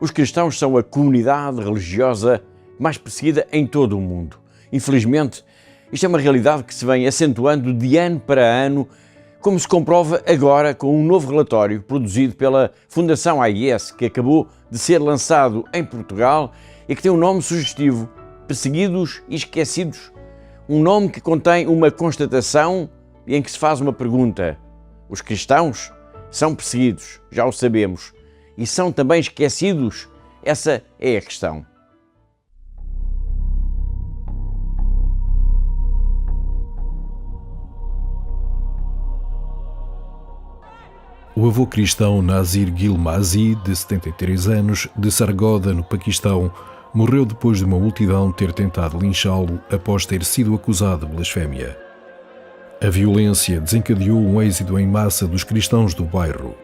Os cristãos são a comunidade religiosa mais perseguida em todo o mundo. Infelizmente, isto é uma realidade que se vem acentuando de ano para ano, como se comprova agora com um novo relatório produzido pela Fundação AIS, que acabou de ser lançado em Portugal e que tem um nome sugestivo: Perseguidos e Esquecidos. Um nome que contém uma constatação e em que se faz uma pergunta. Os cristãos são perseguidos, já o sabemos, e são também esquecidos? Essa é a questão. O avô cristão Nazir Gilmazi, de 73 anos, de Sargodha, no Paquistão, morreu depois de uma multidão ter tentado linchá-lo após ter sido acusado de blasfémia. A violência desencadeou um êxodo em massa dos cristãos do bairro.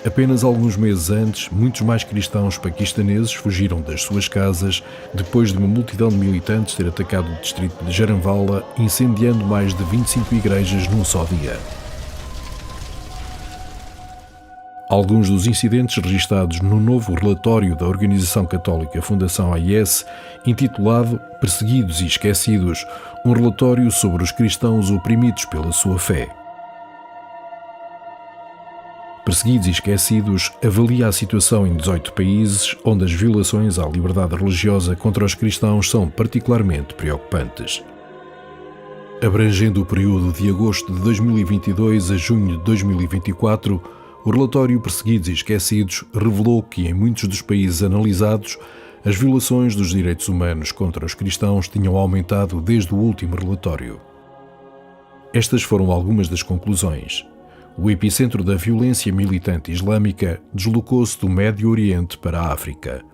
Apenas alguns meses antes, muitos mais cristãos paquistaneses fugiram das suas casas depois de uma multidão de militantes ter atacado o distrito de Jaranwala, incendiando mais de 25 igrejas num só dia. Alguns dos incidentes registados no novo relatório da organização católica Fundação AIS, intitulado Perseguidos e Esquecidos, um relatório sobre os cristãos oprimidos pela sua fé. Perseguidos e Esquecidos avalia a situação em 18 países onde as violações à liberdade religiosa contra os cristãos são particularmente preocupantes. Abrangendo o período de agosto de 2022 a junho de 2024, o relatório Perseguidos e Esquecidos revelou que, em muitos dos países analisados, as violações dos direitos humanos contra os cristãos tinham aumentado desde o último relatório. Estas foram algumas das conclusões. O epicentro da violência militante islâmica deslocou-se do Médio Oriente para a África.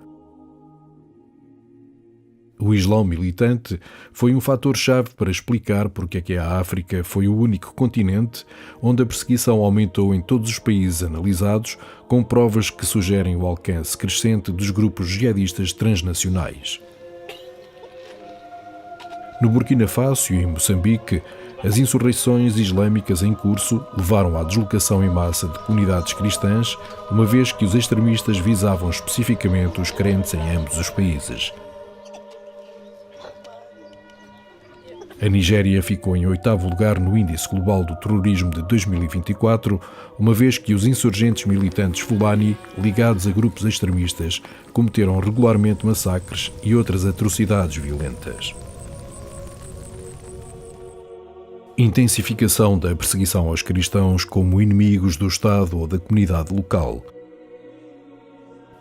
O Islão militante foi um fator-chave para explicar porque é que a África foi o único continente onde a perseguição aumentou em todos os países analisados, com provas que sugerem o alcance crescente dos grupos jihadistas transnacionais. No Burkina Faso e em Moçambique, as insurreições islâmicas em curso levaram à deslocação em massa de comunidades cristãs, uma vez que os extremistas visavam especificamente os crentes em ambos os países. A Nigéria ficou em 8º lugar no Índice Global do Terrorismo de 2024, uma vez que os insurgentes militantes Fulani, ligados a grupos extremistas, cometeram regularmente massacres e outras atrocidades violentas. Intensificação da perseguição aos cristãos como inimigos do Estado ou da comunidade local.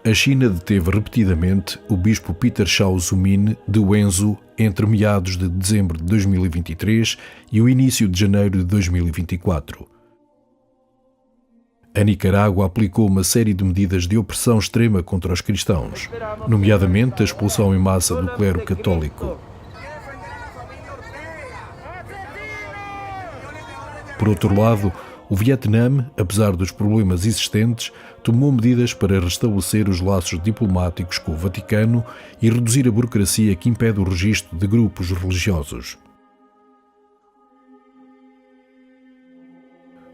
A China deteve repetidamente o bispo Peter Shao Zumin de Wenzhou entre meados de dezembro de 2023 e o início de janeiro de 2024. A Nicarágua aplicou uma série de medidas de opressão extrema contra os cristãos, nomeadamente a expulsão em massa do clero católico. Por outro lado, o Vietnã, apesar dos problemas existentes, tomou medidas para restabelecer os laços diplomáticos com o Vaticano e reduzir a burocracia que impede o registro de grupos religiosos.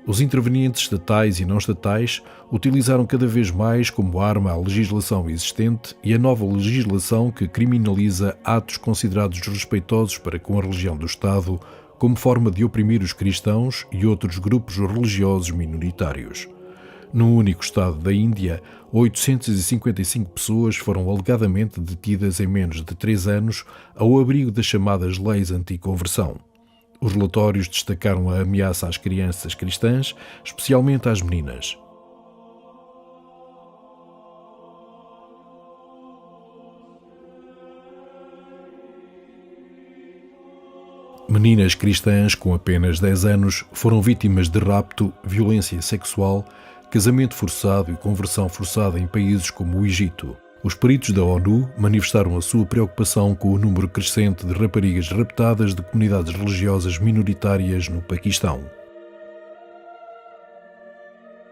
Os intervenientes estatais e não estatais utilizaram cada vez mais como arma a legislação existente e a nova legislação que criminaliza atos considerados respeitosos para com a religião do Estado, como forma de oprimir os cristãos e outros grupos religiosos minoritários. Num único estado da Índia, 855 pessoas foram alegadamente detidas em menos de 3 anos ao abrigo das chamadas leis anti-conversão. Os relatórios destacaram a ameaça às crianças cristãs, especialmente às meninas. Meninas cristãs com apenas 10 anos foram vítimas de rapto, violência sexual, casamento forçado e conversão forçada em países como o Egito. Os peritos da ONU manifestaram a sua preocupação com o número crescente de raparigas raptadas de comunidades religiosas minoritárias no Paquistão.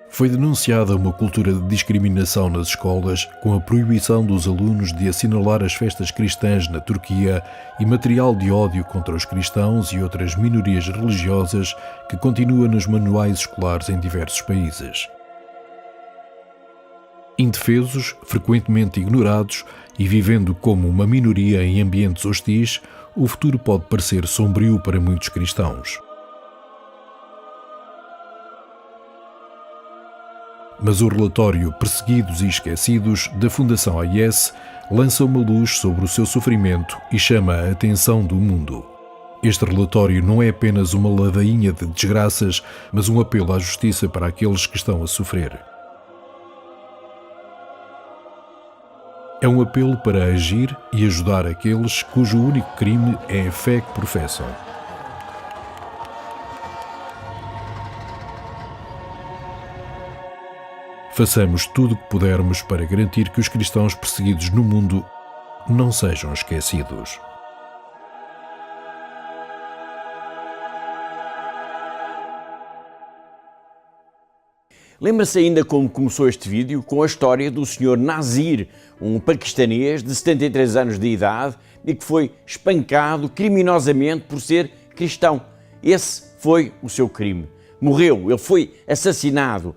Foi denunciada uma cultura de discriminação nas escolas, com a proibição dos alunos de assinalar as festas cristãs na Turquia e material de ódio contra os cristãos e outras minorias religiosas que continua nos manuais escolares em diversos países. Indefesos, frequentemente ignorados e vivendo como uma minoria em ambientes hostis, o futuro pode parecer sombrio para muitos cristãos. Mas o relatório Perseguidos e Esquecidos da Fundação AIS lança uma luz sobre o seu sofrimento e chama a atenção do mundo. Este relatório não é apenas uma ladainha de desgraças, mas um apelo à justiça para aqueles que estão a sofrer. É um apelo para agir e ajudar aqueles cujo único crime é a fé que professam. Façamos tudo o que pudermos para garantir que os cristãos perseguidos no mundo não sejam esquecidos. Lembra-se ainda como começou este vídeo? Com a história do Sr. Nazir, um paquistanês de 73 anos de idade e que foi espancado criminosamente por ser cristão. Esse foi o seu crime. Morreu, ele foi assassinado.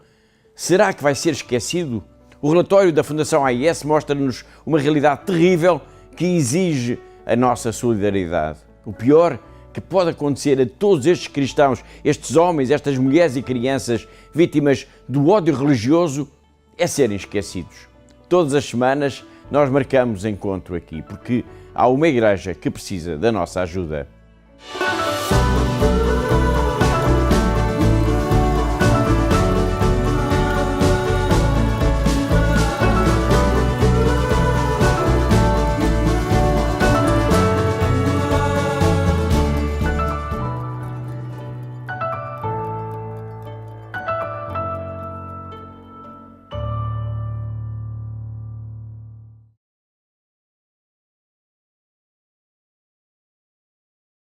Será que vai ser esquecido? O relatório da Fundação AIS mostra-nos uma realidade terrível que exige a nossa solidariedade. O pior que pode acontecer a todos estes cristãos, estes homens, estas mulheres e crianças vítimas do ódio religioso, é serem esquecidos. Todas as semanas nós marcamos encontro aqui, porque há uma igreja que precisa da nossa ajuda.